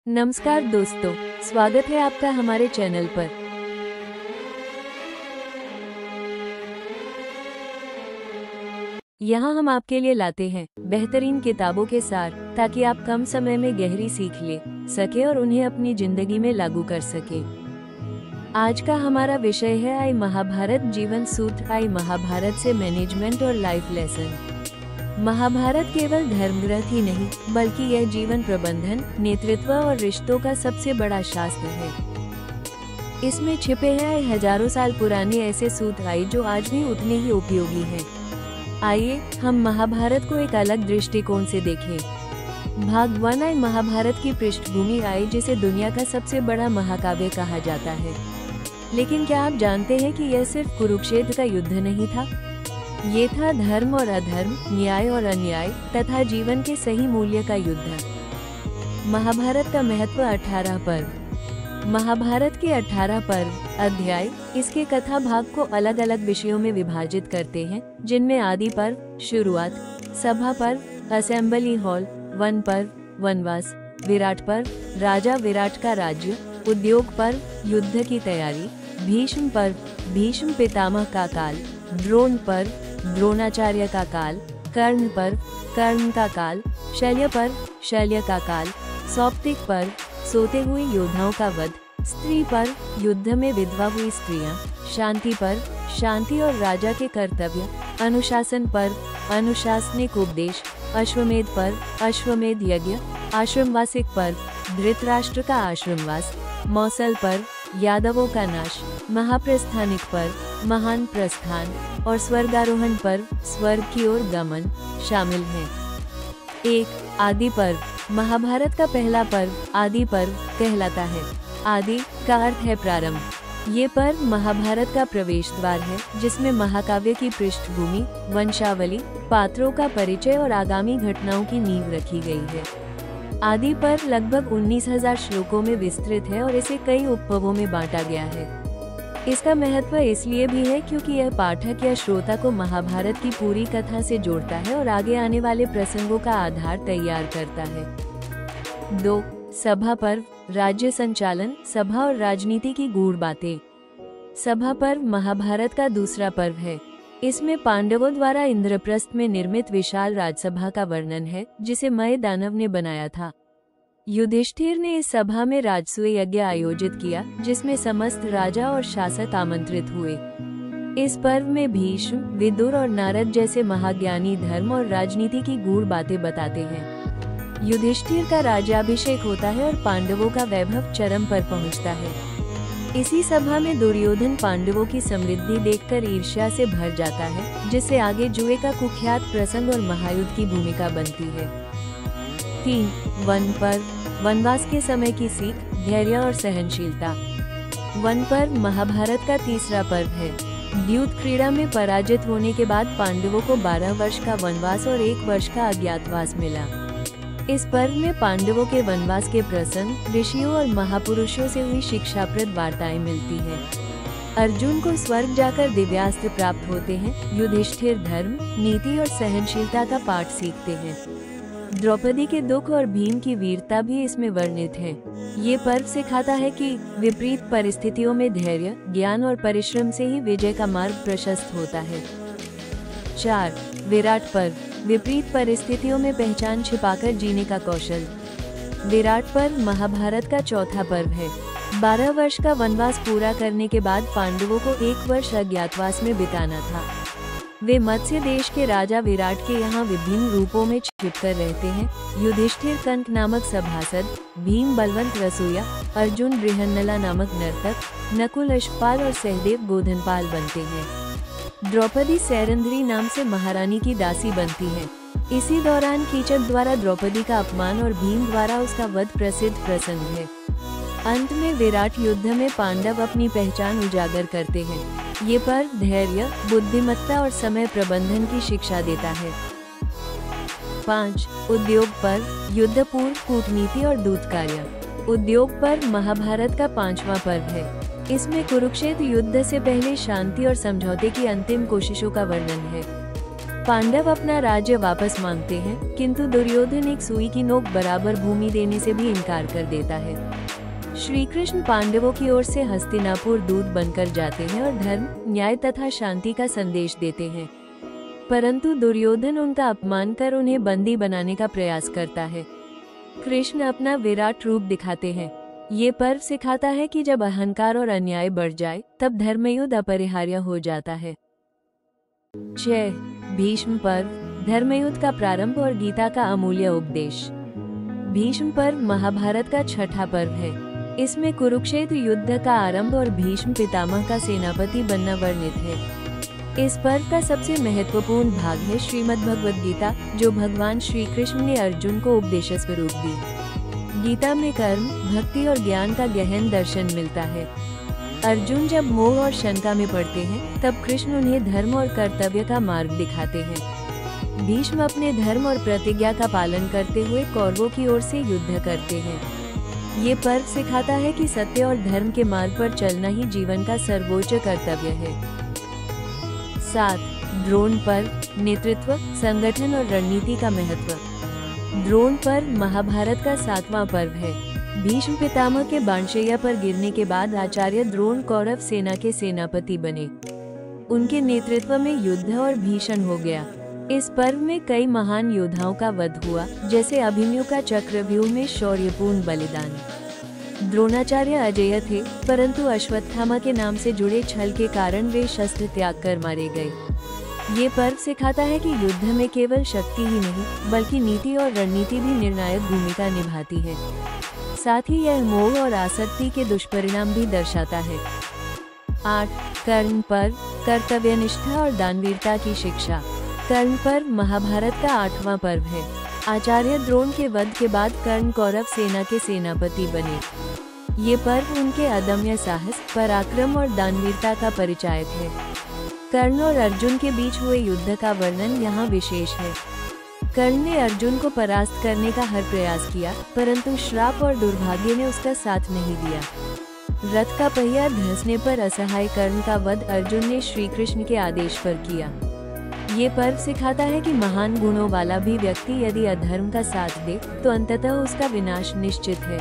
नमस्कार दोस्तों, स्वागत है आपका हमारे चैनल पर। यहाँ हम आपके लिए लाते हैं बेहतरीन किताबों के सार, ताकि आप कम समय में गहरी सीख ले सके और उन्हें अपनी जिंदगी में लागू कर सके। आज का हमारा विषय है आई महाभारत जीवन सूत्र। आई महाभारत से मैनेजमेंट और लाइफ लेसन। महाभारत केवल धर्म ग्रंथ ही नहीं, बल्कि यह जीवन प्रबंधन, नेतृत्व और रिश्तों का सबसे बड़ा शास्त्र है। इसमें छिपे हैं हजारों साल पुराने ऐसे सूत्र जो आज भी उतने ही उपयोगी हैं। आइए हम महाभारत को एक अलग दृष्टिकोण से देखें। भाग 1 आई महाभारत की पृष्ठभूमि आई, जिसे दुनिया का सबसे बड़ा महाकाव्य कहा जाता है। लेकिन क्या आप जानते हैं कि यह सिर्फ कुरुक्षेत्र का युद्ध नहीं था? ये था धर्म और अधर्म, न्याय और अन्याय तथा जीवन के सही मूल्य का युद्ध। महाभारत का महत्व 18 पर्व। महाभारत के 18 पर्व अध्याय इसके कथा भाग को अलग अलग विषयों में विभाजित करते हैं, जिनमें आदि पर्व शुरुआत, सभा पर्व असेंबली हॉल, वन पर्व वनवास, विराट पर्व राजा विराट का राज्य, उद्योग पर्व युद्ध की तैयारी, भीष्म पर्व भीष्म पितामह का काल, द्रोण पर्व द्रोणाचार्य का काल, कर्ण पर्व कर्ण का काल, शल्य पर्व शल्य का काल, सौप्तिक पर्व सोते हुए योद्धाओं का वध, स्त्री पर्व युद्ध में विधवा हुई स्त्रियां, शांति पर्व शांति और राजा के कर्तव्य, अनुशासन पर्व अनुशासनिक उपदेश, अश्वमेध पर्व अश्वमेध यज्ञ, आश्रमवासिक पर्व धृतराष्ट्र का आश्रमवास, मौसल पर्व यादवों का नाश, महाप्रस्थानिक पर्व महान प्रस्थान और स्वर्गारोहण पर्व स्वर्ग की ओर गमन शामिल हैं। 1 आदि पर्व। महाभारत का पहला पर्व आदि पर्व कहलाता है। आदि का अर्थ है प्रारंभ। ये पर्व महाभारत का प्रवेश द्वार है, जिसमें महाकाव्य की पृष्ठभूमि, वंशावली, पात्रों का परिचय और आगामी घटनाओं की नींव रखी गई है। आदि पर्व लगभग 19,000 श्लोकों में विस्तृत है और इसे कई उपपर्वों में बांटा गया है। इसका महत्व इसलिए भी है क्योंकि यह पाठक या श्रोता को महाभारत की पूरी कथा से जोड़ता है और आगे आने वाले प्रसंगों का आधार तैयार करता है। 2 सभा पर्व राज्य संचालन, सभा और राजनीति की गूढ़ बातें। सभा पर्व महाभारत का दूसरा पर्व है। इसमें पांडवों द्वारा इंद्रप्रस्थ में निर्मित विशाल राजसभा का वर्णन है, जिसे मय दानव ने बनाया था। युधिष्ठिर ने इस सभा में राजसूय यज्ञ आयोजित किया, जिसमें समस्त राजा और शासक आमंत्रित हुए। इस पर्व में भीष्म, विदुर और नारद जैसे महाज्ञानी धर्म और राजनीति की गूढ़ बातें बताते हैं। युधिष्ठिर का राज्याभिषेक होता है और पांडवों का वैभव चरम पर पहुंचता है। इसी सभा में दुर्योधन पांडवों की समृद्धि देखकर ईर्ष्या से भर जाता है, जिससे आगे जुए का कुख्यात प्रसंग और महायुद्ध की भूमिका बनती है। 3 वन पर्व वनवास के समय की सीख, धैर्य और सहनशीलता। वन पर्व महाभारत का तीसरा पर्व है। द्यूत क्रीड़ा में पराजित होने के बाद पांडवों को 12 वर्ष का वनवास और 1 वर्ष का अज्ञातवास मिला। इस पर्व में पांडवों के वनवास के प्रसंग, ऋषियों और महापुरुषों से हुई शिक्षाप्रद वार्ताएं मिलती हैं। अर्जुन को स्वर्ग जाकर दिव्यास्त्र प्राप्त होते हैं। युधिष्ठिर धर्म, नीति और सहनशीलता का पाठ सीखते हैं। द्रौपदी के दुख और भीम की वीरता भी इसमें वर्णित है। ये पर्व सिखाता है कि विपरीत परिस्थितियों में धैर्य, ज्ञान और परिश्रम से ही विजय का मार्ग प्रशस्त होता है। 4 विराट पर्व विपरीत परिस्थितियों में पहचान छिपाकर जीने का कौशल। विराट पर्व महाभारत का चौथा पर्व है। 12 वर्ष का वनवास पूरा करने के बाद पांडवों को 1 वर्ष अज्ञातवास में बिताना था। वे मत्स्य देश के राजा विराट के यहाँ विभिन्न रूपों में छिपकर रहते हैं। युधिष्ठिर कंक नामक सभासद, भीम बलवंत रसोया, अर्जुन बृहन्नला नामक नर्तक, नकुल अश्वपाल और सहदेव गोधनपाल बनते हैं। द्रौपदी सैरंध्री नाम से महारानी की दासी बनती है। इसी दौरान कीचक द्वारा द्रौपदी का अपमान और भीम द्वारा उसका वध प्रसिद्ध प्रसंग है। अंत में विराट युद्ध में पांडव अपनी पहचान उजागर करते हैं। ये पर्व धैर्य, बुद्धिमत्ता और समय प्रबंधन की शिक्षा देता है। 5 उद्योग पर्व युद्ध पूर्व कूटनीति और दूत कार्य। उद्योग पर्व महाभारत का 5वां पर्व है। इसमें कुरुक्षेत्र युद्ध से पहले शांति और समझौते की अंतिम कोशिशों का वर्णन है। पांडव अपना राज्य वापस मांगते हैं, किंतु दुर्योधन एक सुई की नोक बराबर भूमि देने से भी इनकार कर देता है। श्री कृष्ण पांडवों की ओर से हस्तिनापुर दूत बनकर जाते हैं और धर्म, न्याय तथा शांति का संदेश देते हैं, परंतु दुर्योधन उनका अपमान कर उन्हें बंदी बनाने का प्रयास करता है। कृष्ण अपना विराट रूप दिखाते हैं। ये पर्व सिखाता है कि जब अहंकार और अन्याय बढ़ जाए तब धर्मयुद्ध अपरिहार्य हो जाता है। 6. भीष्म पर्व, धर्मयुद्ध का प्रारंभ और गीता का अमूल्य उपदेश। भीष्म पर्व महाभारत का छठा पर्व है। इसमें कुरुक्षेत्र युद्ध का आरंभ और भीष्म पितामह का सेनापति बनना वर्णित है। इस पर्व का सबसे महत्वपूर्ण भाग है श्रीमद् भगवद गीता, जो भगवान श्री कृष्ण ने अर्जुन को उपदेश स्वरूप दी। गीता में कर्म, भक्ति और ज्ञान का गहन दर्शन मिलता है। अर्जुन जब मोह और शंका में पड़ते हैं, तब कृष्ण उन्हें धर्म और कर्तव्य का मार्ग दिखाते हैं। भीष्म अपने धर्म और प्रतिज्ञा का पालन करते हुए कौरवों की ओर से युद्ध करते हैं। ये पर्व सिखाता है कि सत्य और धर्म के मार्ग पर चलना ही जीवन का सर्वोच्च कर्तव्य है। 7. द्रोण पर्व, नेतृत्व, संगठन और रणनीति का महत्व। द्रोण पर्व महाभारत का 7वां पर्व है। भीष्म पितामह के बाणशैया पर गिरने के बाद आचार्य द्रोण कौरव सेना के सेनापति बने। उनके नेतृत्व में युद्ध और भीषण हो गया। इस पर्व में कई महान योद्धाओं का वध हुआ, जैसे अभिमन्यु का चक्रव्यूह में शौर्यपूर्ण बलिदान। द्रोणाचार्य अजेय थे, परंतु अश्वत्थामा के नाम से जुड़े छल के कारण वे शस्त्र त्याग कर मारे गए। ये पर्व सिखाता है कि युद्ध में केवल शक्ति ही नहीं, बल्कि नीति और रणनीति भी निर्णायक भूमिका निभाती है। साथ ही यह मोह और आसक्ति के दुष्परिणाम भी दर्शाता है। 8. कर्ण पर्व, कर्तव्यनिष्ठा और दानवीरता की शिक्षा। कर्ण पर्व महाभारत का 8वां पर्व है। आचार्य द्रोण के वध के बाद कर्ण कौरव सेना के सेनापति बने। ये पर्व उनके अदम्य साहस, पराक्रम और दानवीरता का परिचायक है। कर्ण और अर्जुन के बीच हुए युद्ध का वर्णन यहाँ विशेष है। कर्ण ने अर्जुन को परास्त करने का हर प्रयास किया, परंतु श्राप और दुर्भाग्य ने उसका साथ नहीं दिया। रथ का पहिया धंसने पर असहाय कर्ण का वध अर्जुन ने श्री कृष्ण के आदेश पर किया। ये पर्व सिखाता है कि महान गुणों वाला भी व्यक्ति यदि अधर्म का साथ दे तो अंततः उसका विनाश निश्चित है।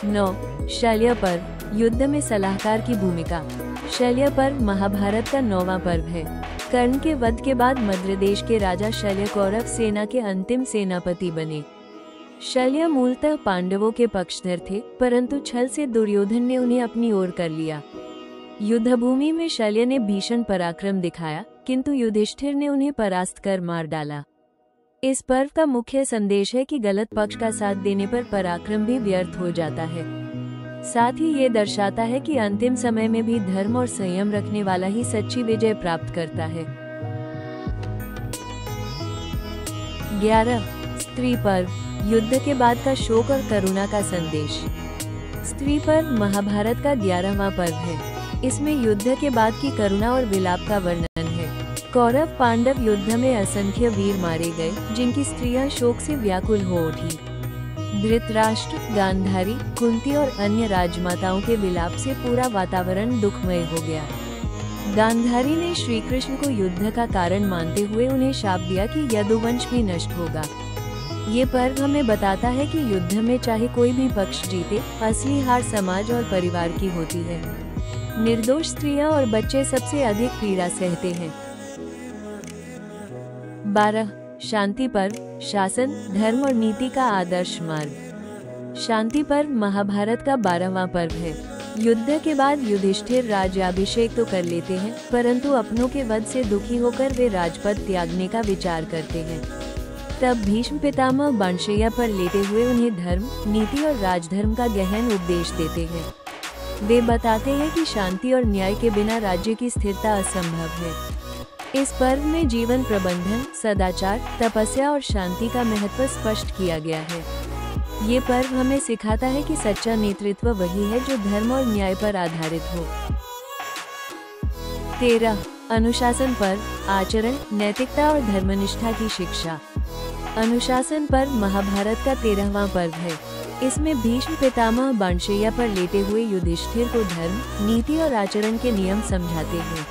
9. शल्य पर्व, युद्ध में सलाहकार की भूमिका। शल्य पर्व महाभारत का 9वां पर्व है। कर्ण के वध के बाद मद्र देश के राजा शल्य कौरव सेना के अंतिम सेनापति बने। शल्य मूलतः पांडवों के पक्षधर थे, परंतु छल से दुर्योधन ने उन्हें अपनी ओर कर लिया। युद्धभूमि में शल्य ने भीषण पराक्रम दिखाया, किंतु युधिष्ठिर ने उन्हें परास्त कर मार डाला। इस पर्व का मुख्य संदेश है कि गलत पक्ष का साथ देने पर पराक्रम भी व्यर्थ हो जाता है। साथ ही ये दर्शाता है कि अंतिम समय में भी धर्म और संयम रखने वाला ही सच्ची विजय प्राप्त करता है। 11. स्त्री पर्व, युद्ध के बाद का शोक और करुणा का संदेश। स्त्री पर्व महाभारत का 11वां पर्व है। इसमें युद्ध के बाद की करुणा और विलाप का वर्णन है। कौरव पांडव युद्ध में असंख्य वीर मारे गए, जिनकी स्त्रियां शोक से व्याकुल हो उठी। धृतराष्ट्र, गांधारी, कुंती और अन्य राजमाताओं के विलाप से पूरा वातावरण दुखमय हो गया। गांधारी ने श्री कृष्ण को युद्ध का कारण मानते हुए उन्हें शाप दिया कि यदुवंश भी नष्ट होगा। ये पर्व हमें बताता है कि युद्ध में चाहे कोई भी पक्ष जीते, असली हार समाज और परिवार की होती है। निर्दोष स्त्रियां और बच्चे सबसे अधिक पीड़ा सहते हैं। 12. शांति पर्व, शासन, धर्म और नीति का आदर्श मार्ग। शांति पर्व महाभारत का 12वां पर्व है। युद्ध के बाद युधिष्ठिर राज्याभिषेक तो कर लेते हैं, परंतु अपनों के वध से दुखी होकर वे राजपद त्यागने का विचार करते हैं। तब भीष्म पितामह बाणशैया पर लेटे हुए उन्हें धर्म, नीति और राजधर्म का गहन उपदेश देते हैं। वे बताते हैं कि शांति और न्याय के बिना राज्य की स्थिरता असंभव है। इस पर्व में जीवन प्रबंधन, सदाचार, तपस्या और शांति का महत्व स्पष्ट किया गया है। ये पर्व हमें सिखाता है कि सच्चा नेतृत्व वही है जो धर्म और न्याय पर आधारित हो। 13. अनुशासन पर्व, आचरण, नैतिकता और धर्मनिष्ठा की शिक्षा। अनुशासन पर्व महाभारत का 13वां पर्व है। इसमें भीष्म पितामह बाणशैया पर लेटे हुए युधिष्ठिर को धर्म, नीति और आचरण के नियम समझाते हैं।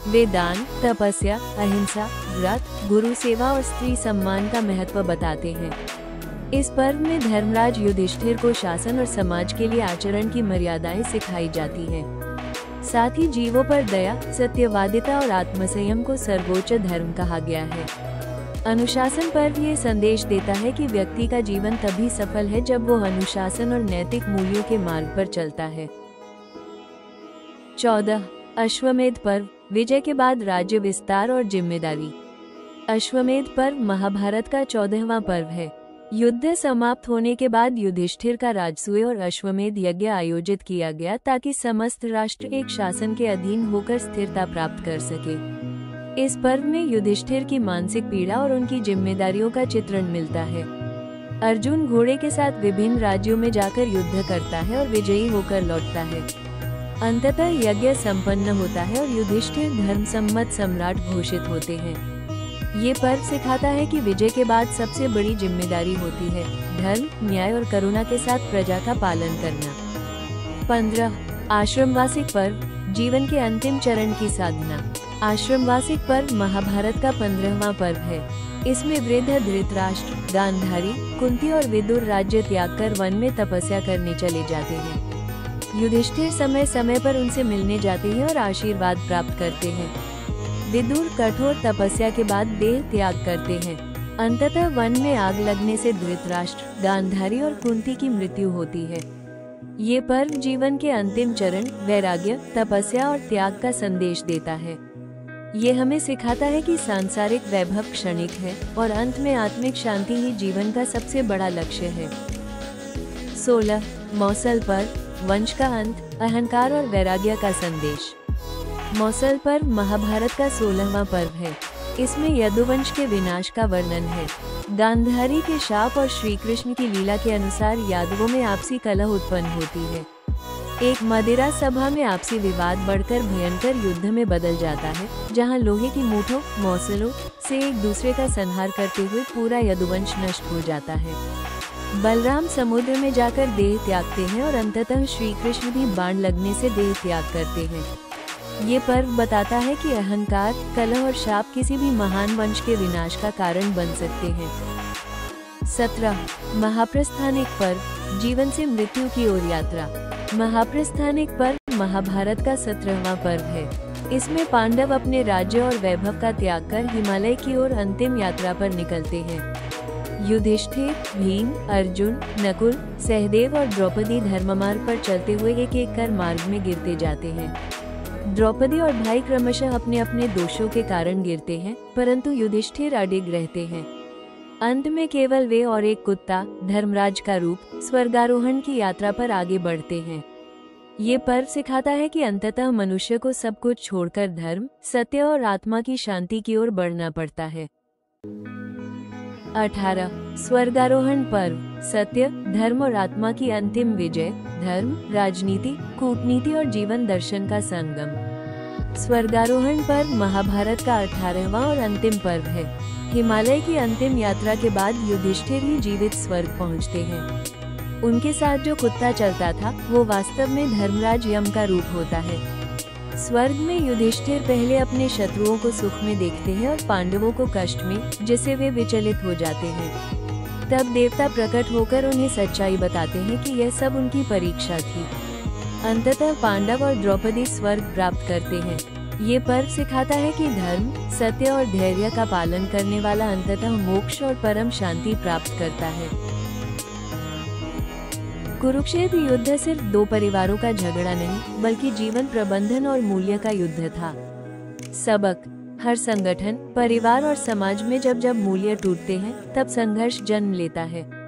वे दान, तपस्या, अहिंसा, व्रत, गुरु सेवा और स्त्री सम्मान का महत्व बताते हैं। इस पर्व में धर्मराज युधिष्ठिर को शासन और समाज के लिए आचरण की मर्यादाएं सिखाई जाती हैं। साथ ही जीवों पर दया, सत्यवादिता और आत्मसंयम को सर्वोच्च धर्म कहा गया है। अनुशासन पर्व ये संदेश देता है कि व्यक्ति का जीवन तभी सफल है जब वो अनुशासन और नैतिक मूल्यों के मार्ग पर चलता है। 14. अश्वमेध पर्व, विजय के बाद राज्य विस्तार और जिम्मेदारी। अश्वमेध पर्व महाभारत का 14वां पर्व है। युद्ध समाप्त होने के बाद युधिष्ठिर का राजसूय और अश्वमेध यज्ञ आयोजित किया गया ताकि समस्त राष्ट्र एक शासन के अधीन होकर स्थिरता प्राप्त कर सके। इस पर्व में युधिष्ठिर की मानसिक पीड़ा और उनकी जिम्मेदारियों का चित्रण मिलता है। अर्जुन घोड़े के साथ विभिन्न राज्यों में जाकर युद्ध करता है और विजयी होकर लौटता है। अंततः यज्ञ संपन्न होता है और युधिष्ठिर धर्मसम्मत सम्राट घोषित होते हैं। ये पर्व सिखाता है कि विजय के बाद सबसे बड़ी जिम्मेदारी होती है धर्म, न्याय और करुणा के साथ प्रजा का पालन करना। 15. आश्रमवासिक पर्व, जीवन के अंतिम चरण की साधना। आश्रमवासिक पर्व महाभारत का 15वां पर्व है। इसमें वृद्ध धृतराष्ट्र, गांधारी, कुंती और विदुर राज्य त्याग कर वन में तपस्या करने चले जाते हैं। युधिष्ठिर समय समय पर उनसे मिलने जाते हैं और आशीर्वाद प्राप्त करते हैं। विदुर कठोर तपस्या के बाद देह त्याग करते हैं। अंततः वन में आग लगने से धृतराष्ट्र, गांधारी और कुंती की मृत्यु होती है। ये पर्व जीवन के अंतिम चरण, वैराग्य, तपस्या और त्याग का संदेश देता है। ये हमें सिखाता है कि सांसारिक वैभव क्षणिक है और अंत में आत्मिक शांति ही जीवन का सबसे बड़ा लक्ष्य है। 16. मौसल पर्व, वंश का अंत, अहंकार और वैराग्य का संदेश। मौसल पर्व महाभारत का 16वां पर्व है। इसमें यदुवंश के विनाश का वर्णन है। गांधारी के शाप और श्री कृष्ण की लीला के अनुसार यादवों में आपसी कलह उत्पन्न होती है। एक मदिरा सभा में आपसी विवाद बढ़कर भयंकर युद्ध में बदल जाता है, जहां लोहे की मूठों, मौसलों से एक दूसरे का संहार करते हुए पूरा यदुवंश नष्ट हो जाता है। बलराम समुद्र में जाकर देह त्यागते हैं और अंततः श्री कृष्ण भी बाण लगने से देह त्याग करते हैं। ये पर्व बताता है कि अहंकार, कलह और शाप किसी भी महान वंश के विनाश का कारण बन सकते हैं। 17. महाप्रस्थानिक पर्व, जीवन से मृत्यु की ओर यात्रा। महाप्रस्थानिक पर्व महाभारत का 17वां पर्व है। इसमें पांडव अपने राज्य और वैभव का त्याग कर हिमालय की ओर अंतिम यात्रा पर निकलते हैं। युधिष्ठिर, भीम, अर्जुन, नकुल, सहदेव और द्रौपदी धर्ममार्ग पर चलते हुए एक एक कर मार्ग में गिरते जाते हैं। द्रौपदी और भाई क्रमशः अपने अपने दोषों के कारण गिरते हैं, परंतु युधिष्ठिर अडिग रहते हैं। अंत में केवल वे और एक कुत्ता, धर्मराज का रूप, स्वर्गारोहण की यात्रा पर आगे बढ़ते हैं। ये पर्व सिखाता है कि अंततः मनुष्य को सब कुछ छोड़कर धर्म, सत्य और आत्मा की शांति की ओर बढ़ना पड़ता है। 18. स्वर्गारोहण पर्व, सत्य, धर्म और आत्मा की अंतिम विजय, धर्म, राजनीति, कूटनीति और जीवन दर्शन का संगम। स्वर्गारोहण पर्व महाभारत का 18वां और अंतिम पर्व है। हिमालय की अंतिम यात्रा के बाद युधिष्ठिर ही जीवित स्वर्ग पहुंचते हैं। उनके साथ जो कुत्ता चलता था वो वास्तव में धर्मराज यम का रूप होता है। स्वर्ग में युधिष्ठिर पहले अपने शत्रुओं को सुख में देखते हैं और पांडवों को कष्ट में, जिससे वे विचलित हो जाते हैं। तब देवता प्रकट होकर उन्हें सच्चाई बताते हैं कि यह सब उनकी परीक्षा थी। अंततः पांडव और द्रौपदी स्वर्ग प्राप्त करते हैं। ये पर्व सिखाता है कि धर्म, सत्य और धैर्य का पालन करने वाला अंततः मोक्ष और परम शांति प्राप्त करता है। कुरुक्षेत्र युद्ध सिर्फ दो परिवारों का झगड़ा नहीं, बल्कि जीवन प्रबंधन और मूल्य का युद्ध था। सबक, हर संगठन, परिवार और समाज में जब जब मूल्य टूटते हैं, तब संघर्ष जन्म लेता है।